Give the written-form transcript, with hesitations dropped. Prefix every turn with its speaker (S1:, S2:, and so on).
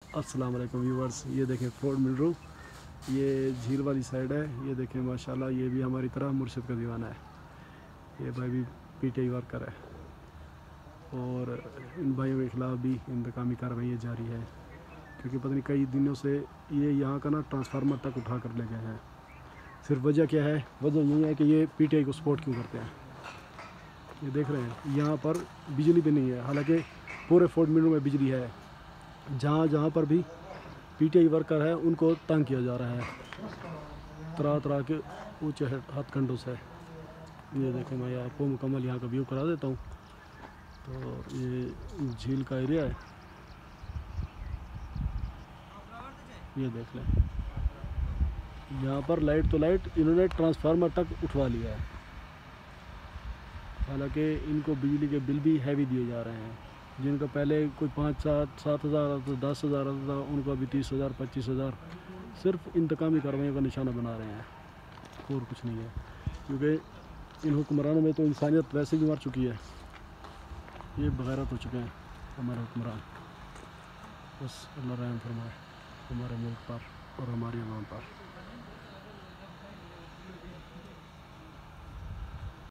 S1: अस्सलाम वालेकुम व्यूवर्स, ये देखें फोर्ट मिनरो, ये झील वाली साइड है। ये देखें माशाल्लाह, ये भी हमारी तरह मुर्शिद का दीवाना है। ये भाई भी पीटीआई वर्कर है और इन भाइयों के खिलाफ भी इंतकामी कार्रवाई जारी है, क्योंकि पता नहीं कई दिनों से ये यहाँ का ना ट्रांसफार्मर तक उठा कर ले गए हैं। सिर्फ वजह क्या है? वजह यही है कि ये पीटीआई को सपोर्ट क्यों करते हैं। ये देख रहे हैं यहाँ पर बिजली भी नहीं है, हालांकि पूरे फोर्ट मिनरो में बिजली है। जहाँ जहाँ पर भी पीटीआई वर्कर है उनको तंग किया जा रहा है तरह तरह के ऊंचे हथकंडों से। ये देखें, मैं आपको मुकम्मल यहाँ का व्यू करा देता हूँ। तो ये झील का एरिया है, ये देख लें। यहाँ पर लाइट तो लाइट इन्होंने ट्रांसफार्मर तक उठवा लिया है, हालांकि इनको बिजली के बिल भी हैवी दिए जा रहे हैं। जिनका पहले कोई 5-7 हज़ार आता था, 10 हज़ार आता था, उनको अभी 30 हज़ार 25 हज़ार। सिर्फ इंतकामी कार्रवाइयों का निशाना बना रहे हैं, और कुछ नहीं है। क्योंकि इन हुक्मरानों में तो इंसानियत वैसे भी मर चुकी है। ये बगैरत हो चुके हैं हमारे हुक्मरान। बस अल्लाह रहम फरमाए हमारे मुल्क पर और हमारी अवाम पर।